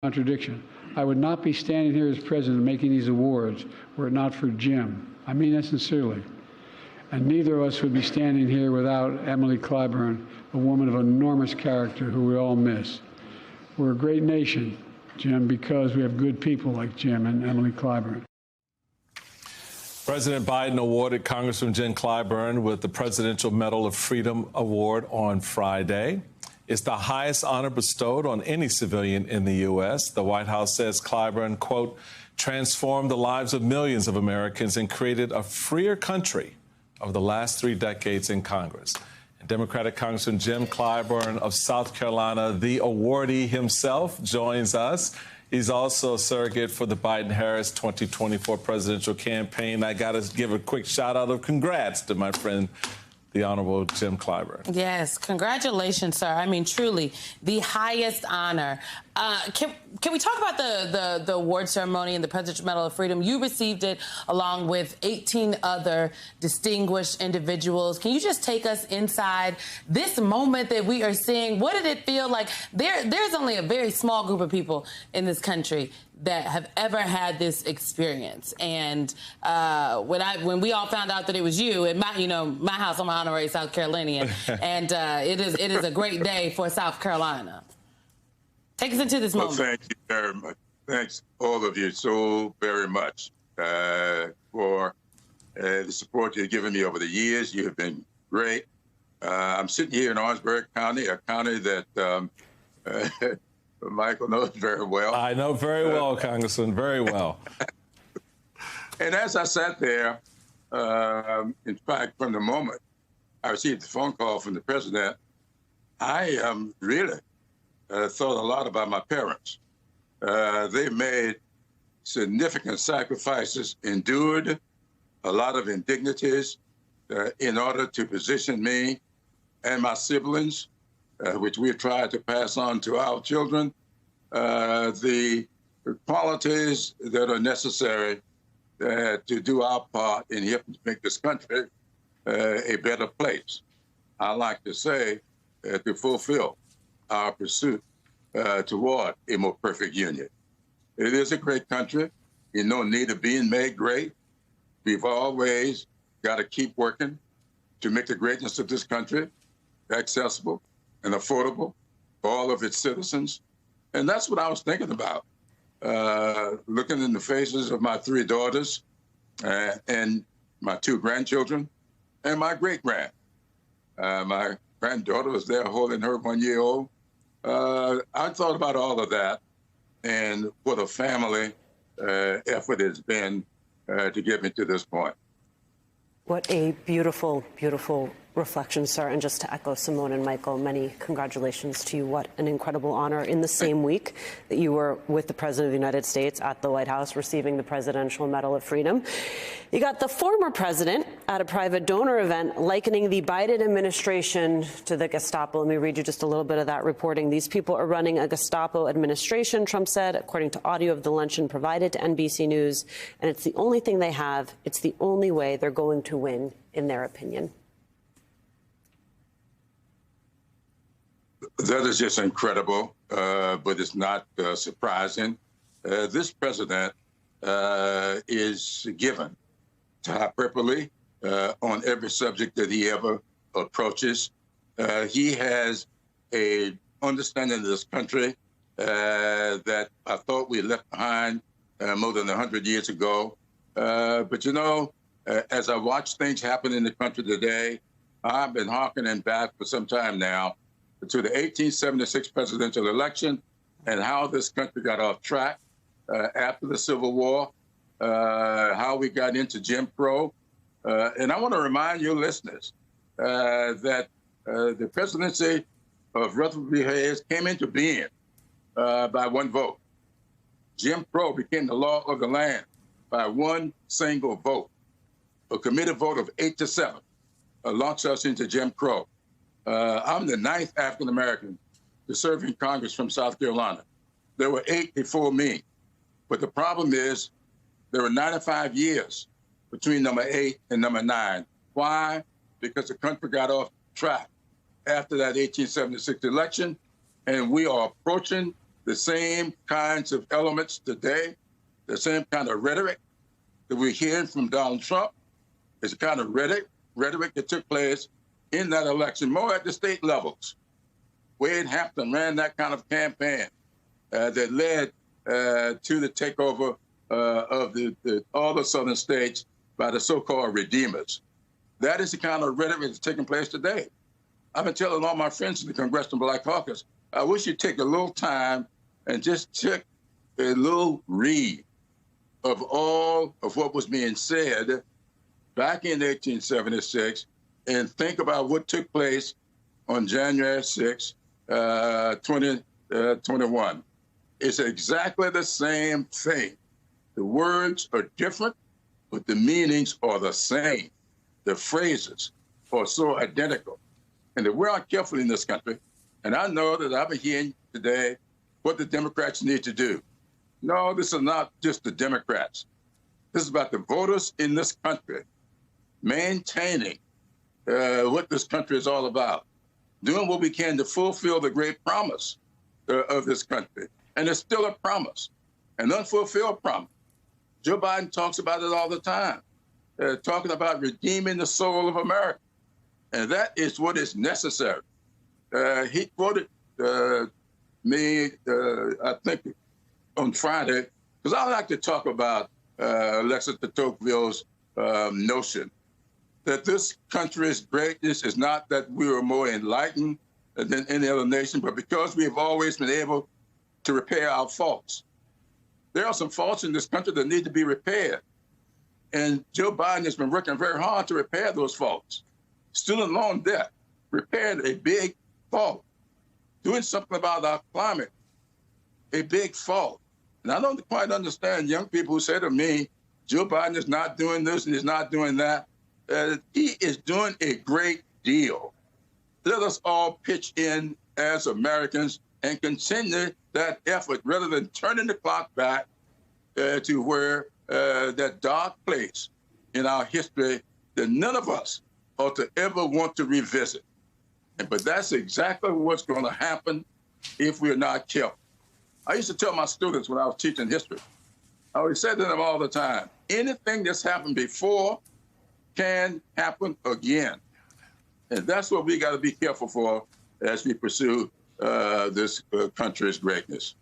contradiction. I would not be standing here as president making these awards were it not for Jim. I mean that sincerely. And neither of us would be standing here without Emily Clyburn, a woman of enormous character who we all miss. We're a great nation, Jim, because we have good people like Jim and Emily Clyburn. President Biden awarded Congressman Jim Clyburn with the Presidential Medal of Freedom Award on Friday. It's the highest honor bestowed on any civilian in the U.S. The White House says Clyburn, quote, transformed the lives of millions of Americans and created a freer country over the last 3 decades in Congress. And Democratic Congressman Jim Clyburn of South Carolina, the awardee himself, joins us. He's also a surrogate for the Biden-Harris 2024 presidential campaign. I got to give a quick shout out of congrats to my friend, the Honorable Jim Clyburn. Yes, congratulations, sir. I mean, truly, the highest honor. Can we talk about the award ceremony and the Presidential Medal of Freedom? You received it along with 18 other distinguished individuals. Can you just take us inside this moment that we are seeing? What did it feel like? There's only a very small group of people in this country that have ever had this experience. And when we all found out that it was you, in my house, I'm an honorary South Carolinian, and it is a great day for South Carolina. Take us into this moment. Thank you very much. Thanks, all of you, so very much for the support you've given me over the years. You have been great. I'm sitting here in Orangeburg County, a county that Michael knows very well. I know very well, Congressman, very well. And as I sat there, in fact, from the moment I received the phone call from the president, I really thought a lot about my parents. They made significant sacrifices, endured a lot of indignities in order to position me and my siblings, which we have tried to pass on to our children, the qualities that are necessary to do our part in helping to make this country a better place. I like to say to fulfill our pursuit toward a more perfect union. It is a great country. In no need of being made great. We've always got to keep working to make the greatness of this country accessible and affordable for all of its citizens. And that's what I was thinking about, looking in the faces of my 3 daughters and my 2 grandchildren and my great-grand. My granddaughter was there holding her 1-year-old. I thought about all of that and what a family effort it's been to get me to this point. What a beautiful, beautiful reflection, sir. And just to echo Simone and Michael, many congratulations to you. What an incredible honor in the same week that you were with the President of the United States at the White House receiving the Presidential Medal of Freedom. You got the former president at a private donor event likening the Biden administration to the Gestapo. Let me read you just a little bit of that reporting. These people are running a Gestapo administration, Trump said, according to audio of the luncheon provided to NBC News. And it's the only thing they have. It's the only way they're going to win, in their opinion. That is just incredible, but it's not surprising. This president is given to hyperbole on every subject that he ever approaches. He has an understanding of this country that I thought we left behind more than 100 years ago. But, you know, as I watch things happen in the country today, I've been hearkening back for some time now to the 1876 presidential election and how this country got off track after the Civil War, how we got into Jim Crow. And I want to remind your listeners that the presidency of Rutherford B. Hayes came into being by 1 vote. Jim Crow became the law of the land by 1 single vote. A committee vote of 8-7 launched us into Jim Crow. I'm the 9th African-American to serve in Congress from South Carolina. There were 8 before me. But the problem is there were 95 years between number 8 and number 9. Why? Because the country got off track after that 1876 election, and we are approaching the same kinds of elements today, the same kind of rhetoric that we're hearing from Donald Trump. It's the kind of rhetoric that took place in that election, more at the state levels. Wade Hampton ran that kind of campaign that led to the takeover of all the southern states by the so-called redeemers. That is the kind of rhetoric that's taking place today. I've been telling all my friends in the Congressional Black Caucus, I wish you'd take a little time and just take a little read of all of what was being said back in 1876 and think about what took place on January 6, 2021. It's exactly the same thing. The words are different, but the meanings are the same. The phrases are so identical. And if we're not careful in this country, and I know that I've been hearing today what the Democrats need to do. No, this is not just the Democrats. This is about the voters in this country maintaining what this country is all about, doing what we can to fulfill the great promise of this country. And it's still a promise, an unfulfilled promise. Joe Biden talks about it all the time, talking about redeeming the soul of America. And that is what is necessary. He quoted me, I think, on Friday, because I like to talk about Alexis de Tocqueville's notion that this country's greatness is not that we were more enlightened than any other nation, but because we have always been able to repair our faults. There are some faults in this country that need to be repaired. And Joe Biden has been working very hard to repair those faults. Student loan debt, repaired a big fault. Doing something about our climate, a big fault. And I don't quite understand young people who say to me, Joe Biden is not doing this and he's not doing that. He is doing a great deal. Let us all pitch in as Americans and continue that effort rather than turning the clock back to where that dark place in our history that none of us ought to ever want to revisit. But that's exactly what's going to happen if we're not careful. I used to tell my students when I was teaching history, I always said to them all the time, anything that's happened before can happen again. And that's what we got to be careful for as we pursue this country's greatness.